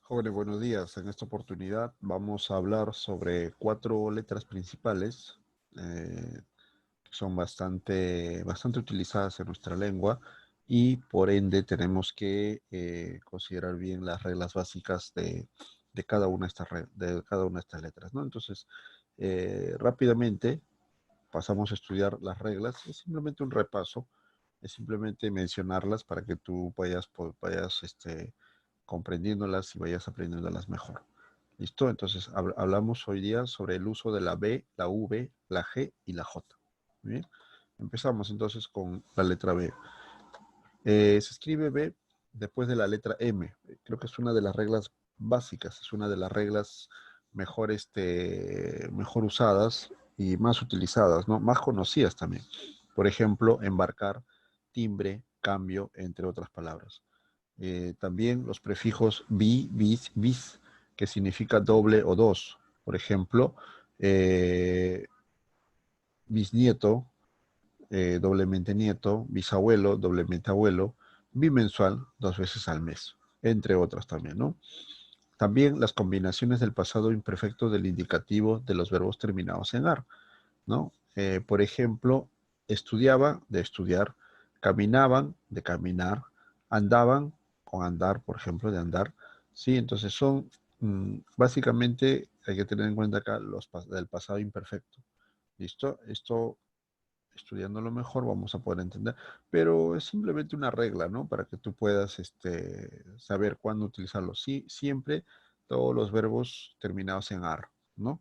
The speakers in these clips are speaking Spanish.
Jóvenes, buenos días. En esta oportunidad vamos a hablar sobre cuatro letras principales que son bastante utilizadas en nuestra lengua y por ende tenemos que considerar bien las reglas básicas de cada una de de cada una de estas letras, ¿no? Entonces, rápidamente pasamos a estudiar las reglas. Es simplemente un repaso, es simplemente mencionarlas para que tú vayas comprendiéndolas y vayas aprendiéndolas mejor. ¿Listo? Entonces hablamos hoy día sobre el uso de la B, la V, la G y la J. Muy bien. Empezamos entonces con la letra B. Se escribe B después de la letra M. Creo que es una de las reglas básicas, es una de las reglas mejor usadas y más utilizadas, ¿no? Más conocidas también. Por ejemplo, embarcar, timbre, cambio, entre otras palabras. También los prefijos bi, bis, bis, que significa doble o dos. Por ejemplo, eh, bisnieto, doblemente nieto, bisabuelo, doblemente abuelo, bimensual, 2 veces al mes, entre otras también, ¿no? También las combinaciones del pasado imperfecto del indicativo de los verbos terminados en ar, ¿no? Por ejemplo, estudiaba, de estudiar, caminaban, de caminar, andaban, con andar, por ejemplo, de andar, ¿sí? Entonces son, básicamente, hay que tener en cuenta acá del pasado imperfecto, ¿listo? Esto estudiándolo mejor vamos a poder entender, pero es simplemente una regla, ¿no? Para que tú puedas saber cuándo utilizarlo. Sí, siempre todos los verbos terminados en ar, ¿no?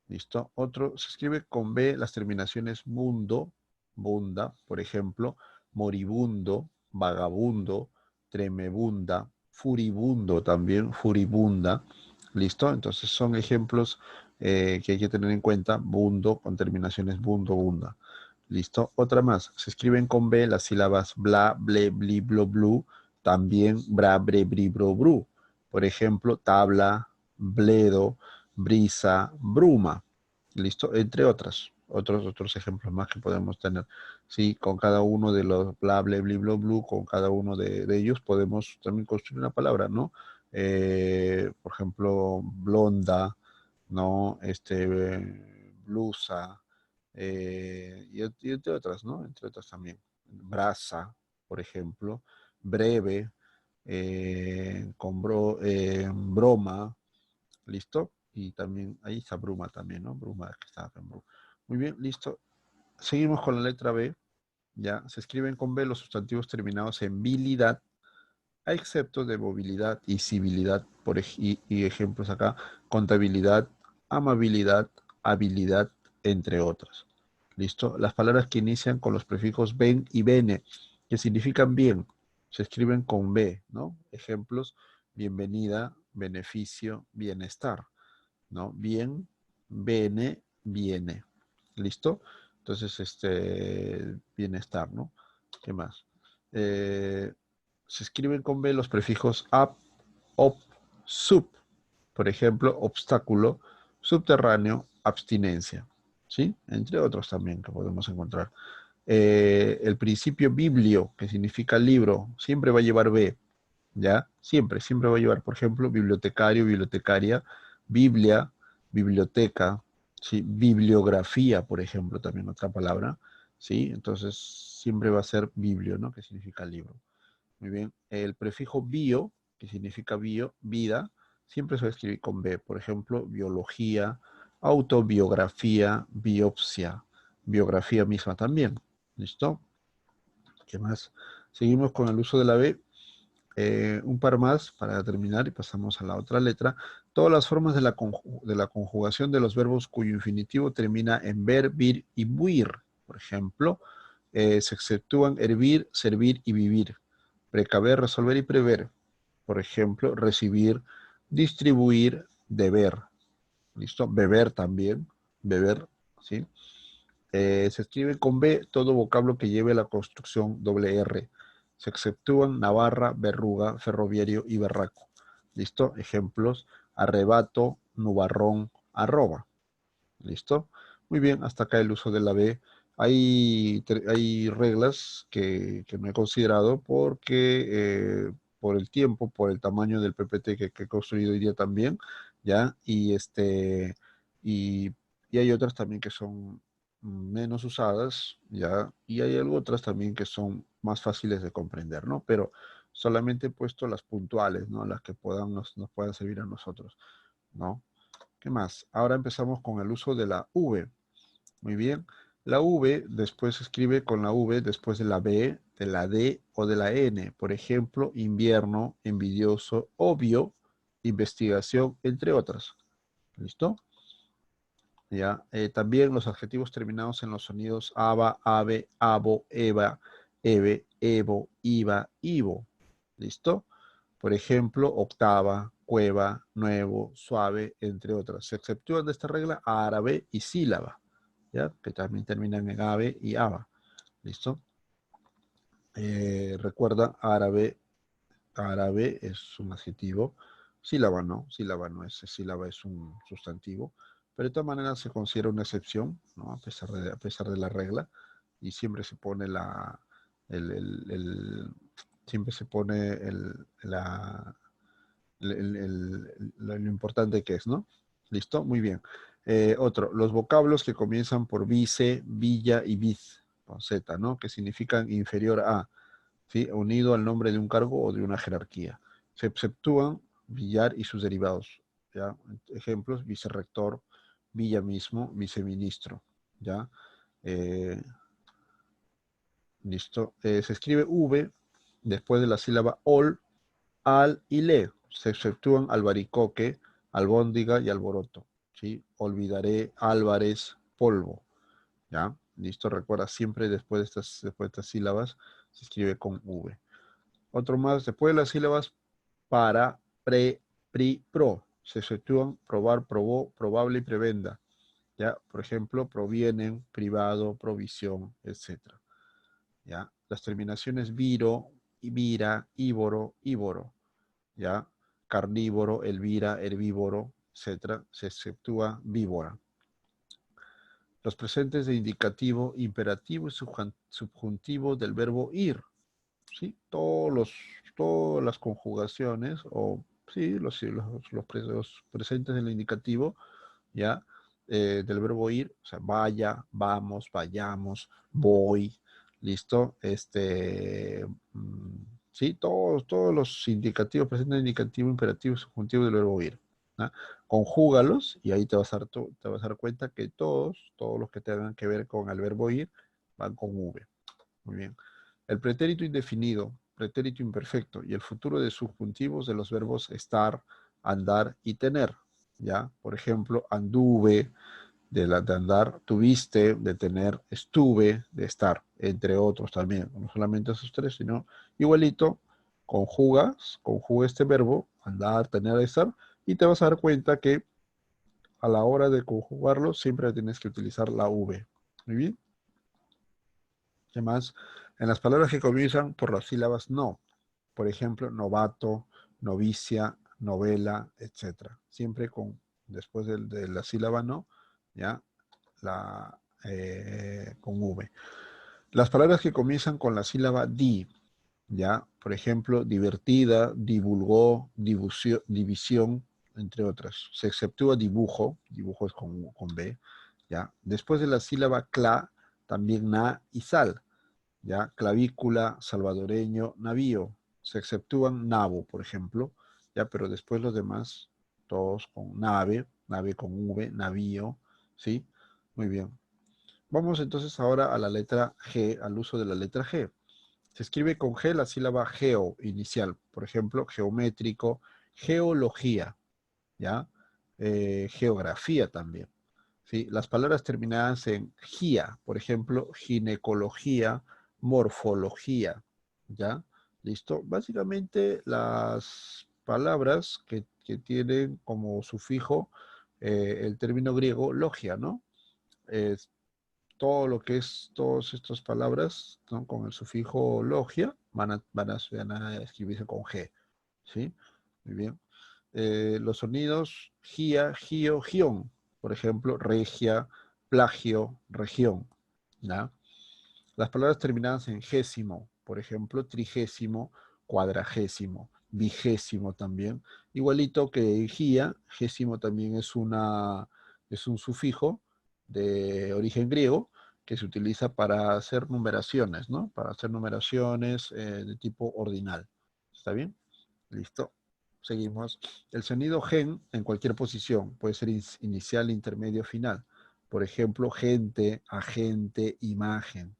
¿Listo? Otro, se escribe con B las terminaciones mundo, bunda, por ejemplo, moribundo, vagabundo, tremebunda, furibundo también, furibunda. ¿Listo? Entonces son ejemplos que hay que tener en cuenta, bundo, con terminaciones bundo, bunda. ¿Listo? Otra más, se escriben con B las sílabas bla, ble, bli, blo, blu, también bra, bre, bri, bro, bru. Por ejemplo, tabla, bledo, brisa, bruma, ¿listo? Entre otros ejemplos más que podemos tener. Sí, con cada uno de los bla, ble, bli, blo, blu, con cada uno de ellos podemos también construir una palabra, ¿no? Por ejemplo, blonda, ¿no? Blusa, y entre otras, ¿no? Entre otras también. Brasa, por ejemplo, breve, broma, ¿listo? Y también, ahí está Bruma también, ¿no? Bruma, que está acá en Bruma. Muy bien, listo. Seguimos con la letra B, ¿ya? Se escriben con B los sustantivos terminados en bilidad, a excepto de movilidad y civilidad, y ejemplos acá, contabilidad, amabilidad, habilidad, entre otras. ¿Listo? Las palabras que inician con los prefijos ben y bene, que significan bien, se escriben con B, ¿no? Ejemplos, bienvenida, beneficio, bienestar, ¿no? Bien, bene, viene. ¿Listo? Entonces, bienestar, ¿no? ¿Qué más? Eh, Se escriben con B los prefijos ap, op, sub. Por ejemplo, obstáculo, subterráneo, abstinencia. ¿Sí? Entre otros también que podemos encontrar. El principio biblio, que significa libro, siempre va a llevar B. ¿Ya? Siempre va a llevar, por ejemplo, bibliotecario, bibliotecaria, Biblia, biblioteca, ¿sí? Bibliografía, por ejemplo, también otra palabra, ¿sí? Entonces, siempre va a ser biblio, ¿no? Que significa libro. Muy bien. El prefijo bio, que significa bio, vida, siempre se va a escribir con B. Por ejemplo, biología, autobiografía, biopsia, biografía misma también. ¿Listo? ¿Qué más? Seguimos con el uso de la B. Un par más para terminar y pasamos a la otra letra. Todas las formas de la conjugación de los verbos cuyo infinitivo termina en ver, vir y buir. Por ejemplo, se exceptúan hervir, servir y vivir. Precaver, resolver y prever. Por ejemplo, recibir, distribuir, deber. ¿Listo? Beber también. Beber, ¿sí? Se escribe con B todo vocablo que lleve la construcción doble R. Se exceptúan Navarra, verruga, ferroviario y berraco. ¿Listo? Ejemplos, arrebato, nubarrón, arroba. ¿Listo? Muy bien, hasta acá el uso de la B. Hay reglas que no he considerado porque por el tiempo, por el tamaño del PPT que he construido hoy día también, ¿ya? Y, y hay otras también que son menos usadas, ¿ya? Y hay algo otras también que son más fáciles de comprender, ¿no? Pero solamente he puesto las puntuales, ¿no? Las que nos puedan servir a nosotros, ¿no? ¿Qué más? Ahora empezamos con el uso de la V. Muy bien. La V después se escribe con la V después de la B, de la D o de la N. Por ejemplo, invierno, envidioso, obvio, investigación, entre otras. ¿Listo? ¿Ya? También los adjetivos terminados en los sonidos aba, ave, abo, eva, eve, evo, iva, ivo. ¿Listo? Por ejemplo, octava, cueva, nuevo, suave, entre otras. Se exceptúan de esta regla árabe y sílaba, ¿ya? Que también terminan en ave y aba. ¿Listo? Recuerda, árabe es un adjetivo, sílaba no es, sílaba es un sustantivo, pero de todas maneras se considera una excepción, ¿no? A pesar de la regla, y siempre se pone siempre se pone lo importante que es, ¿no? ¿Listo? Muy bien. Otro, los vocablos que comienzan por vice, villa y biz, con Z, ¿no? Que significan inferior a, ¿sí? Unido al nombre de un cargo o de una jerarquía. Se exceptúan billar y sus derivados, ¿ya? Ejemplos, vicerrector, villa mismo, viceministro, ¿ya? Eh, Listo. Se escribe V después de la sílaba ol, al y le. Se exceptúan albaricoque, albóndiga y alboroto, ¿sí? Olvidaré, Álvarez, polvo, ¿ya? Listo, recuerda siempre después de estas sílabas se escribe con V. Otro más, después de las sílabas para, pre, pri, pro, se exceptúan probar, probó, probable y prebenda, ¿ya? Por ejemplo, provienen, privado, provisión, etcétera. ¿Ya? Las terminaciones viro, vira, íboro, íboro, ¿ya? Carnívoro, elvira, herbívoro, etcétera, se exceptúa víbora. Los presentes de indicativo, imperativo y subjuntivo del verbo ir, ¿sí? Todas las conjugaciones, o sí, los presentes del indicativo, ¿ya? Del verbo ir, o sea, vaya, vamos, vayamos, voy, ¿listo? Sí, todos los indicativos, presente indicativo, imperativo, subjuntivo del verbo ir, ¿no? Conjúgalos y ahí te vas a dar cuenta que todos los que tengan que ver con el verbo ir van con V. Muy bien. El pretérito indefinido, pretérito imperfecto y el futuro de subjuntivos de los verbos estar, andar y tener. ¿Ya? Por ejemplo, anduve, de andar, tuviste, de tener, estuve, de estar, entre otros también. No solamente esos tres, sino igualito, conjuga este verbo, andar, tener, estar, y te vas a dar cuenta que a la hora de conjugarlo siempre tienes que utilizar la V. Muy bien. ¿Qué más? En las palabras que comienzan por las sílabas no. Por ejemplo, novato, novicia, novela, etc. Siempre después de la sílaba no, ¿ya? Con V. Las palabras que comienzan con la sílaba di, ¿ya? Por ejemplo, divertida, divulgó, división, entre otras. Se exceptúa dibujo, dibujo es con B, ¿ya? Después de la sílaba cla, también na y sal, ¿ya? Clavícula, salvadoreño, navío. Se exceptúan nabo, por ejemplo, ¿ya? Pero después los demás, todos con nave con V, navío, ¿sí? Muy bien. Vamos entonces ahora a la letra G, al uso de la letra G. Se escribe con G la sílaba geo inicial, por ejemplo, geométrico, geología, ¿ya? Geografía también, ¿sí? Las palabras terminadas en gia, por ejemplo, ginecología, morfología, ¿ya? ¿Listo? Básicamente las palabras que tienen como sufijo el término griego logia, ¿no? Es todo lo que es, todas estas palabras, ¿no? Con el sufijo logia van a escribirse con G, ¿sí? Muy bien. Los sonidos gia, gio, gion, por ejemplo, regia, plagio, región, ¿ya? Las palabras terminadas en gésimo, por ejemplo, trigésimo, cuadragésimo, vigésimo también. Igualito que gía, gésimo también es un sufijo de origen griego que se utiliza para hacer numeraciones, ¿no? Para hacer numeraciones de tipo ordinal. ¿Está bien? Listo. Seguimos. El sonido gen en cualquier posición puede ser inicial, intermedio, final. Por ejemplo, gente, agente, imagen.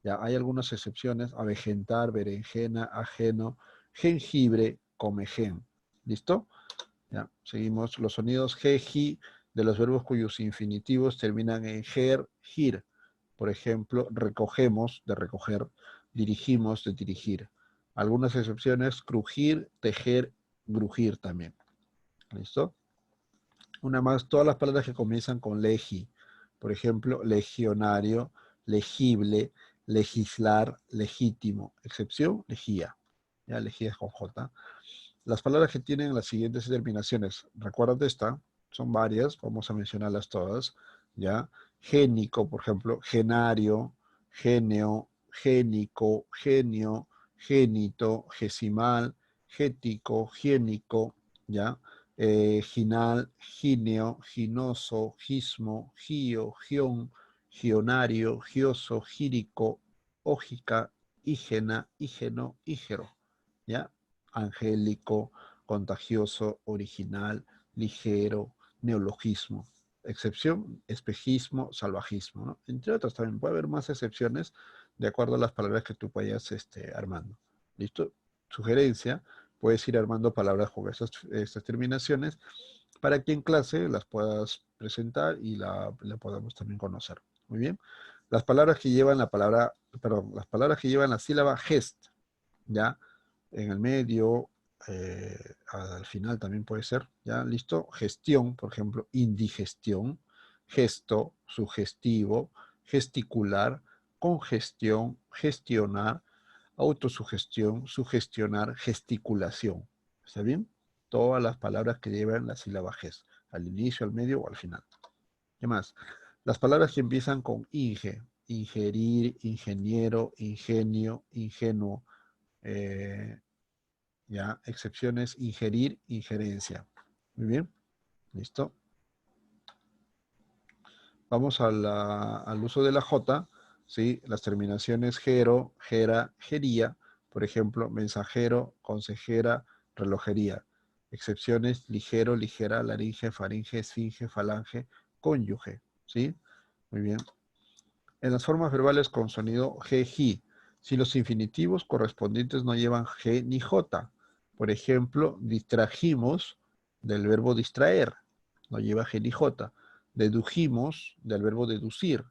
Ya hay algunas excepciones: avejentar, berenjena, ajeno, jengibre, comején. ¿Listo? Ya, seguimos. Los sonidos ge, ji de los verbos cuyos infinitivos terminan en ger, gir. Por ejemplo, recogemos, de recoger, dirigimos, de dirigir. Algunas excepciones: crujir, tejer, grujir también. ¿Listo? Una más, todas las palabras que comienzan con legi. Por ejemplo, legionario, legible, legislar, legítimo. Excepción, legía. Ya, legía es con J. Las palabras que tienen las siguientes terminaciones, recuérdate esta, son varias, vamos a mencionarlas todas, ¿ya? Génico, por ejemplo, genario, genio, génico, genio, génito, gesimal, gético, giénico, ¿ya? Ginal, gineo, ginoso, gismo, gio, gión, gionario, gioso, gírico, ógica, ígena, ígeno, ígero, ¿ya? Angélico, contagioso, original, ligero, neologismo. Excepción, espejismo, salvajismo, ¿no? Entre otras también puede haber más excepciones de acuerdo a las palabras que tú vayas armando. ¿Listo? Sugerencia, puedes ir armando palabras con estas terminaciones para que en clase las puedas presentar y la podamos también conocer. Muy bien. Las palabras que llevan las palabras que llevan la sílaba gest, ¿ya? En el medio, al final también puede ser, ¿ya? ¿Listo? Gestión, por ejemplo, indigestión, gesto, sugestivo, gesticular, congestión, gestionar, autosugestión, sugestionar, gesticulación. ¿Está bien? Todas las palabras que llevan la sílaba ges, al inicio, al medio o al final. ¿Qué más? Las palabras que empiezan con inge, ingerir, ingeniero, ingenio, ingenuo, eh, ya, excepciones, ingerir, injerencia. Muy bien, listo. Vamos al uso de la J, ¿sí? Las terminaciones gero, gera, gería, por ejemplo, mensajero, consejera, relojería. Excepciones, ligero, ligera, laringe, faringe, esfinge, falange, cónyuge, ¿sí? Muy bien. En las formas verbales con sonido G, J, si los infinitivos correspondientes no llevan G ni J. Por ejemplo, distrajimos del verbo distraer, no lleva G ni J. Dedujimos del verbo deducir.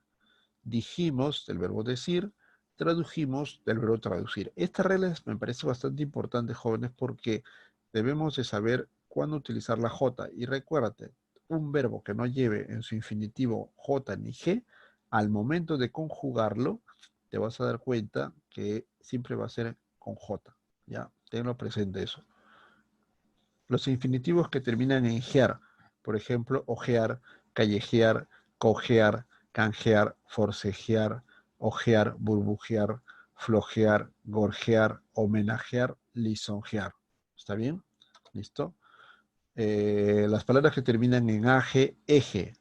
Dijimos del verbo decir. Tradujimos del verbo traducir. Esta regla me parece bastante importante, jóvenes, porque debemos de saber cuándo utilizar la J. Y recuérdate, un verbo que no lleve en su infinitivo J ni G, al momento de conjugarlo, te vas a dar cuenta que siempre va a ser con J. ¿Ya? Tenlo presente eso. Los infinitivos que terminan en gear, por ejemplo, ojear, callejear, cojear, canjear, forcejear, ojear, burbujear, flojear, gorjear, homenajear, lisonjear. ¿Está bien? ¿Listo? Las palabras que terminan en age, eje,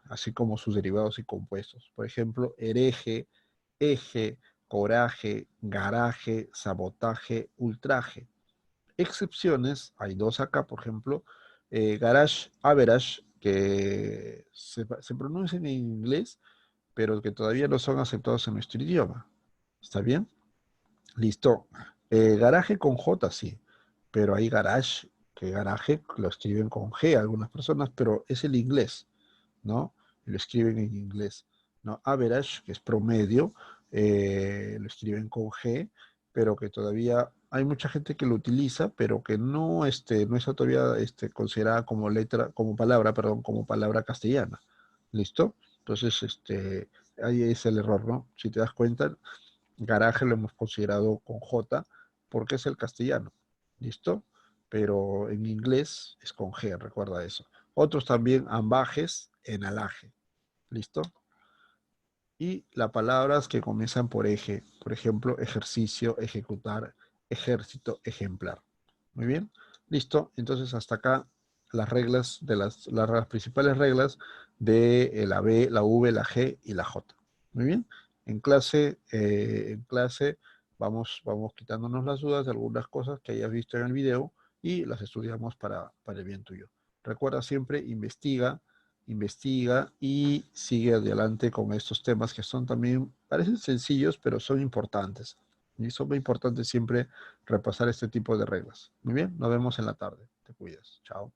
así como sus derivados y compuestos. Por ejemplo, hereje, eje, coraje, garaje, sabotaje, ultraje. Excepciones, hay dos acá, por ejemplo, garage, average, que se pronuncian en inglés, pero que todavía no son aceptados en nuestro idioma. ¿Está bien? Listo. Garaje con J, sí, pero hay garage, que garaje lo escriben con G algunas personas, pero es el inglés, ¿no? Lo escriben en inglés, ¿no? Average, que es promedio, lo escriben con G, pero que todavía hay mucha gente que lo utiliza, pero que no, no está todavía considerada como letra, como palabra, perdón, como palabra castellana. ¿Listo? Entonces, ahí es el error, ¿no? Si te das cuenta, garaje lo hemos considerado con J porque es el castellano. ¿Listo? Pero en inglés es con G, recuerda eso. Otros también ambajes, enalaje. ¿Listo? Y las palabras que comienzan por eje, por ejemplo, ejercicio, ejecutar, ejército, ejemplar. Muy bien, listo. Entonces hasta acá las reglas de las principales reglas de la B, la V, la G y la J. Muy bien. En clase vamos quitándonos las dudas de algunas cosas que hayas visto en el video y las estudiamos para el bien tuyo. Recuerda siempre, investiga y sigue adelante con estos temas que son también, parecen sencillos, pero son importantes. Y son muy importantes siempre repasar este tipo de reglas. Muy bien, nos vemos en la tarde. Te cuidas. Chao.